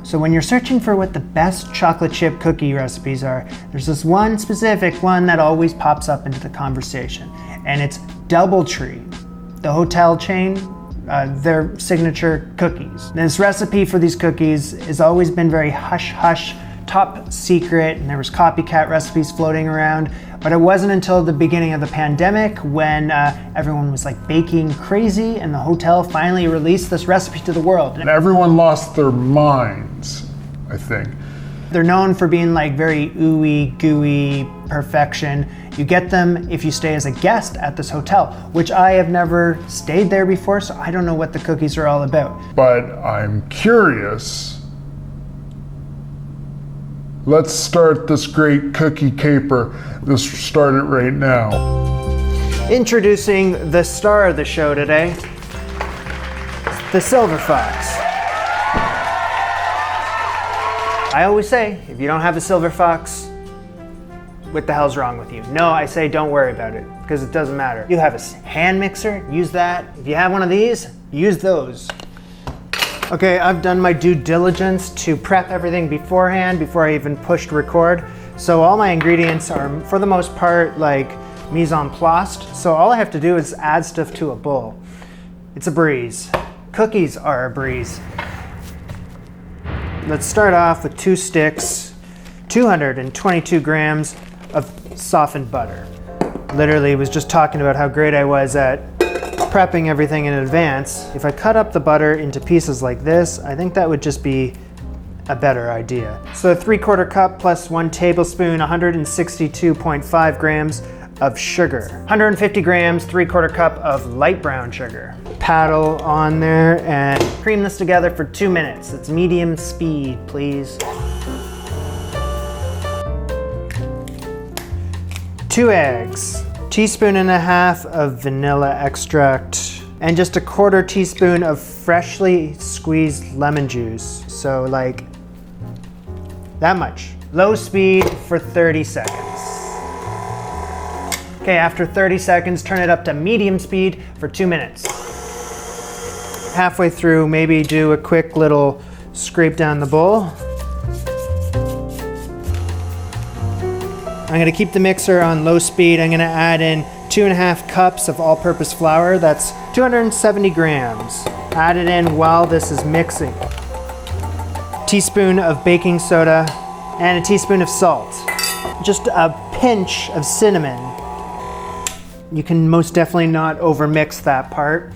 So when you're searching for what the best chocolate chip cookie recipes are, there's this one specific one that always pops up into the conversation, and it's DoubleTree, the hotel chain, their signature cookies. This recipe for these cookies has always been very hush-hush, top secret, and there was copycat recipes floating around, but it wasn't until the beginning of the pandemic when everyone was like baking crazy and the hotel finally released this recipe to the world. And everyone lost their minds, I think. They're known for being like very ooey gooey perfection. You get them if you stay as a guest at this hotel, which I have never stayed there before, so I don't know what the cookies are all about. But I'm curious. Let's start this great cookie caper. Let's start it right now. Introducing the star of the show today, the Silver Fox. I always say, if you don't have a Silver Fox, what the hell's wrong with you? No, I say don't worry about it, because it doesn't matter. You have a hand mixer, use that. If you have one of these, use those. Okay, I've done my due diligence to prep everything beforehand, before I even pushed record. So all my ingredients are, for the most part, like mise en place. So all I have to do is add stuff to a bowl. It's a breeze. Cookies are a breeze. Let's start off with 2 sticks, 222 grams of softened butter. Literally was just talking about how great I was at prepping everything in advance. If I cut up the butter into pieces like this, I think that would just be a better idea. So 3/4 cup plus 1 tablespoon, 162.5 grams of sugar. 150 grams, 3/4 cup of light brown sugar. Paddle on there and cream this together for 2 minutes. It's medium speed, please. 2 eggs. 1.5 teaspoons of vanilla extract, and just 1/4 teaspoon of freshly squeezed lemon juice. So like that much. Low speed for 30 seconds. Okay, after 30 seconds, turn it up to medium speed for 2 minutes. Halfway through, maybe do a quick little scrape down the bowl. I'm gonna keep the mixer on low speed. I'm gonna add in 2.5 cups of all-purpose flour. That's 270 grams. Add it in while this is mixing. Teaspoon of baking soda and a teaspoon of salt. Just a pinch of cinnamon. You can most definitely not overmix that part.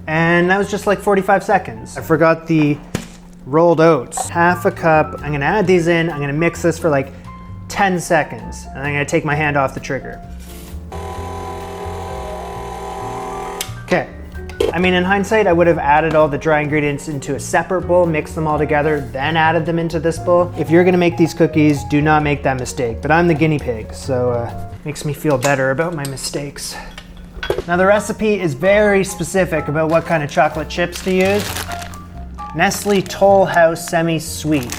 And that was just like 45 seconds. I forgot the rolled oats. 1/2 cup. I'm gonna add these in. I'm gonna mix this for like 10 seconds, and I'm gonna take my hand off the trigger. Okay, I mean, in hindsight, I would have added all the dry ingredients into a separate bowl, mixed them all together, then added them into this bowl. If you're gonna make these cookies, do not make that mistake, but I'm the guinea pig, so makes me feel better about my mistakes. Now the recipe is very specific about what kind of chocolate chips to use. Nestle Toll House Semi-Sweet.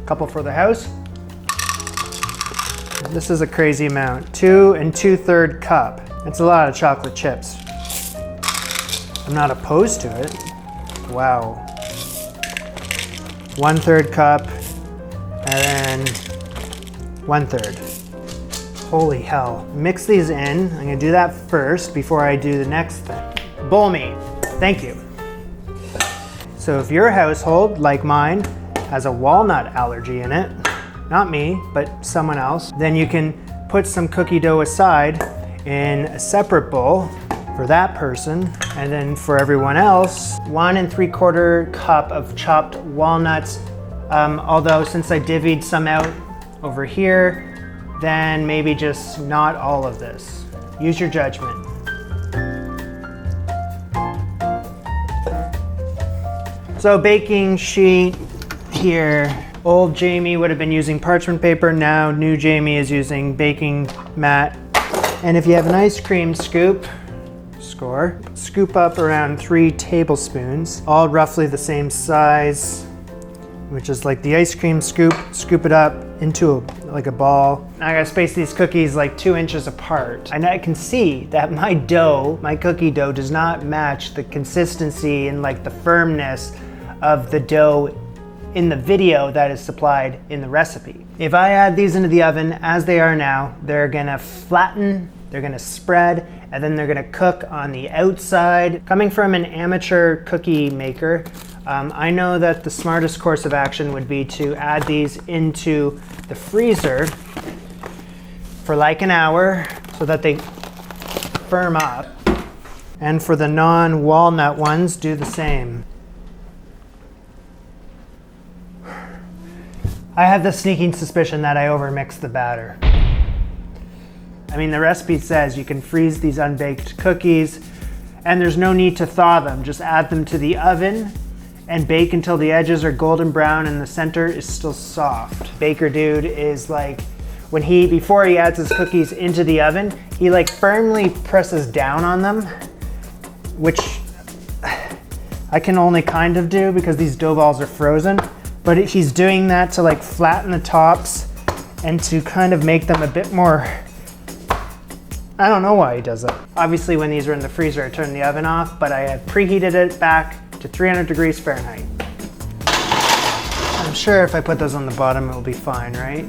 Couple for the house. This is a crazy amount. 2 2/3 cup. That's a lot of chocolate chips. I'm not opposed to it. Wow. 1/3 cup, and then 1/3. Holy hell. Mix these in. I'm gonna do that first before I do the next thing. Bowl me. Thank you. So if your household, like mine, has a walnut allergy in it, not me, but someone else, then you can put some cookie dough aside in a separate bowl for that person. And then for everyone else, 1 3/4 cup of chopped walnuts. Although since I divvied some out over here, then maybe just not all of this. Use your judgment. So baking sheet here. Old Jamie would have been using parchment paper. Now new Jamie is using baking mat. And if you have an ice cream scoop, scoop up around 3 tablespoons, all roughly the same size, which is like the ice cream scoop. Scoop it up into like a ball. I gotta space these cookies like 2 inches apart. And I can see that my dough, my cookie dough, does not match the consistency and like the firmness of the dough in the video that is supplied in the recipe. If I add these into the oven as they are now, they're gonna flatten, they're gonna spread, and then they're gonna cook on the outside. Coming from an amateur cookie maker, I know that the smartest course of action would be to add these into the freezer for like an hour so that they firm up. And for the non-walnut ones, do the same. I have the sneaking suspicion that I overmixed the batter. I mean, the recipe says you can freeze these unbaked cookies and there's no need to thaw them. Just add them to the oven and bake until the edges are golden brown and the center is still soft. Baker dude is like, before he adds his cookies into the oven, he like firmly presses down on them, which I can only kind of do because these dough balls are frozen. But he's doing that to like flatten the tops and to kind of make them a bit more, I don't know why he does that. Obviously when these are in the freezer, I turn the oven off, but I have preheated it back to 300 degrees Fahrenheit. I'm sure if I put those on the bottom, it will be fine, right?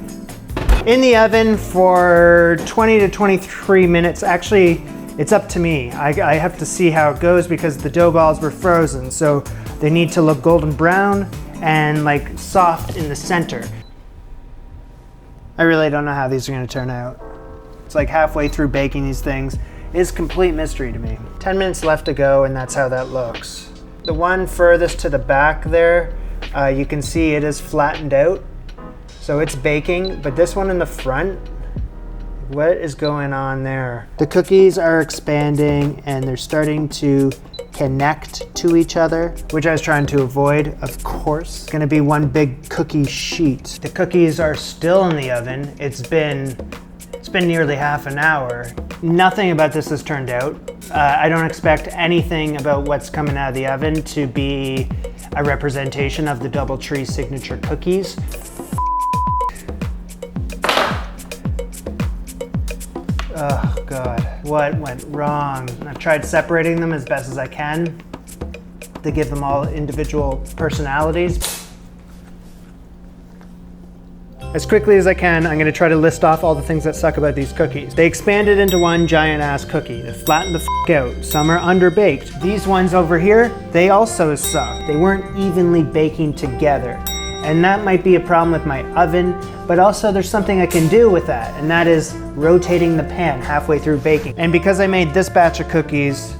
In the oven for 20 to 23 minutes. Actually, it's up to me. I have to see how it goes because the dough balls were frozen, so they need to look golden brown and like soft in the center. I really don't know how these are gonna turn out. It's like halfway through baking these things. It's complete mystery to me. 10 minutes left to go and that's how that looks. The one furthest to the back there, you can see it is flattened out. So it's baking, but this one in the front, what is going on there? The cookies are expanding and they're starting to connect to each other, which I was trying to avoid, of course. It's gonna be one big cookie sheet. The cookies are still in the oven. It's been nearly half an hour. Nothing about this has turned out. I don't expect anything about what's coming out of the oven to be a representation of the DoubleTree signature cookies. Oh God, what went wrong? I've tried separating them as best as I can to give them all individual personalities. As quickly as I can, I'm gonna try to list off all the things that suck about these cookies. They expanded into one giant ass cookie. They flattened the f out. Some are underbaked. These ones over here, they also suck. They weren't evenly baking together. And that might be a problem with my oven, but also there's something I can do with that, and that is rotating the pan halfway through baking. And because I made this batch of cookies,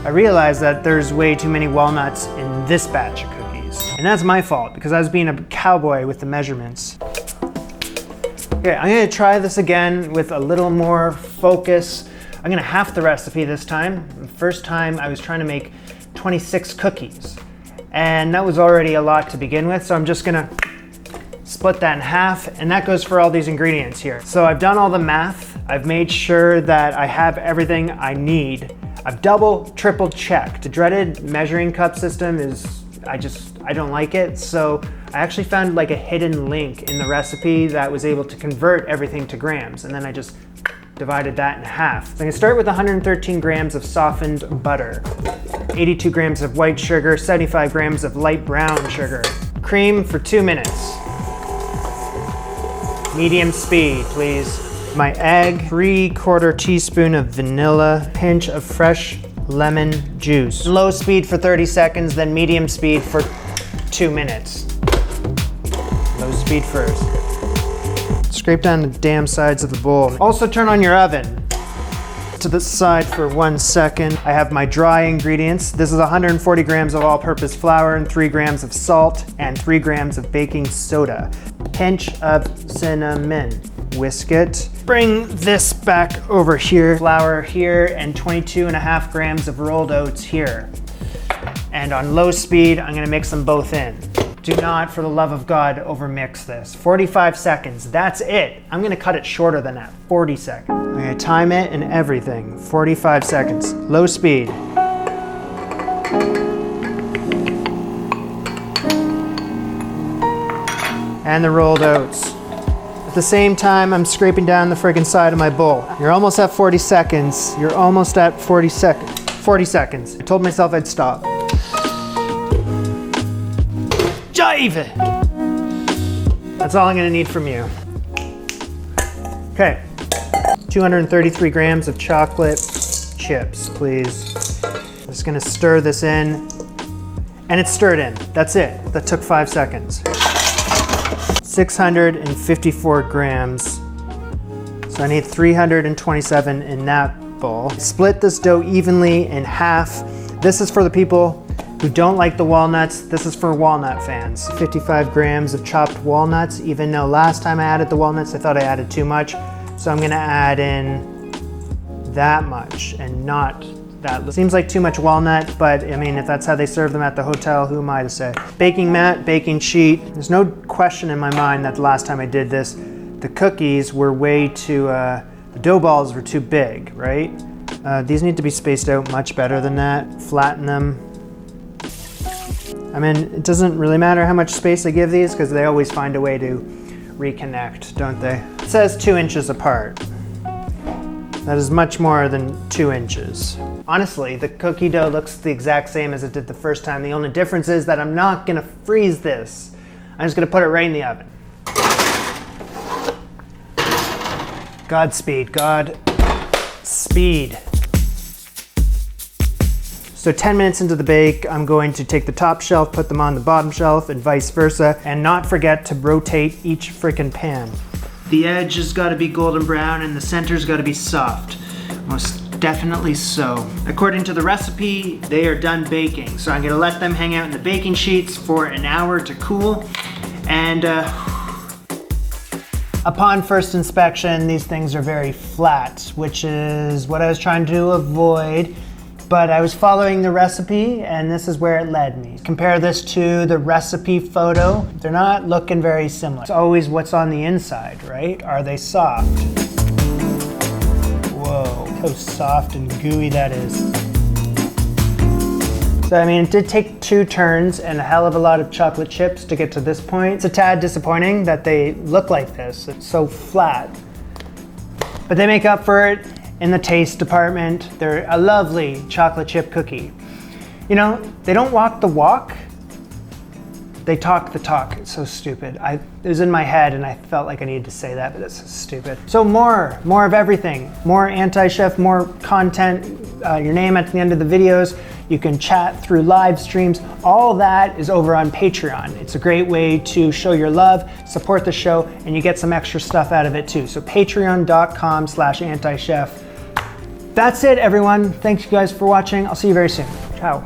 I realized that there's way too many walnuts in this batch of cookies. And that's my fault, because I was being a cowboy with the measurements. Okay, I'm gonna try this again with a little more focus. I'm gonna half the recipe this time. The first time I was trying to make 26 cookies. And that was already a lot to begin with, so I'm just gonna split that in half, and that goes for all these ingredients here. So I've done all the math. I've made sure that I have everything I need. I've double, triple checked. The dreaded measuring cup system is, I don't like it. So I actually found like a hidden link in the recipe that was able to convert everything to grams, and then I just divided that in half. So I'm gonna start with 113 grams of softened butter, 82 grams of white sugar, 75 grams of light brown sugar. Cream for 2 minutes. Medium speed, please. My egg, 3/4 teaspoon of vanilla, pinch of fresh lemon juice. Low speed for 30 seconds, then medium speed for 2 minutes. Low speed first. Scrape down the damn sides of the bowl. Also turn on your oven to the side for 1 second. I have my dry ingredients. This is 140 grams of all-purpose flour and 3 grams of salt and 3 grams of baking soda. Pinch of cinnamon. Whisk it. Bring this back over here. Flour here and 22.5 grams of rolled oats here. And on low speed, I'm gonna mix them both in. Do not, for the love of God, overmix this. 45 seconds, that's it. I'm gonna cut it shorter than that, 40 seconds. I'm gonna time it and everything, 45 seconds, low speed. And the rolled oats. At the same time, I'm scraping down the friggin' side of my bowl. You're almost at 40 seconds. You're almost at 40 seconds. 40 seconds. I told myself I'd stop. jive. That's all I'm gonna need from you. Okay, 233 grams of chocolate chips, please. I'm just gonna stir this in, and it's stirred in. That's it. That took 5 seconds. 654 grams. So I need 327 in that bowl. Split this dough evenly in half. This is for the people who don't like the walnuts. This is for walnut fans. 55 grams of chopped walnuts, even though last time I added the walnuts, I thought I added too much. So I'm gonna add in that much and not that. Seems like too much walnut, but I mean, if that's how they serve them at the hotel, who am I to say? Baking mat, baking sheet. There's no question in my mind that the last time I did this, the cookies were way too, the dough balls were too big, right? These need to be spaced out much better than that. Flatten them. I mean, it doesn't really matter how much space I give these because they always find a way to reconnect, don't they? It says 2 inches apart. That is much more than 2 inches. Honestly, the cookie dough looks the exact same as it did the first time. The only difference is that I'm not gonna freeze this. I'm just gonna put it right in the oven. Godspeed, Godspeed. So 10 minutes into the bake, I'm going to take the top shelf, put them on the bottom shelf, and vice versa, and not forget to rotate each frickin' pan. The edge has got to be golden brown and the center's got to be soft. Most definitely so. According to the recipe, they are done baking. So I'm gonna let them hang out in the baking sheets for an hour to cool. And upon first inspection, these things are very flat, which is what I was trying to avoid. But I was following the recipe and this is where it led me. Compare this to the recipe photo. They're not looking very similar. It's always what's on the inside, right? Are they soft? Whoa, how soft and gooey that is. So I mean, it did take 2 turns and a hell of a lot of chocolate chips to get to this point. It's a tad disappointing that they look like this. It's so flat. But they make up for it in the taste department. They're a lovely chocolate chip cookie. You know, they don't walk the walk, they talk the talk. It's so stupid. It was in my head and I felt like I needed to say that, but it's stupid. So more of everything. More Anti-Chef, more content, your name at the end of the videos. You can chat through live streams. All that is over on Patreon. It's a great way to show your love, support the show, and you get some extra stuff out of it too. So patreon.com/antichef. That's it, everyone. Thanks you guys for watching. I'll see you very soon. Ciao.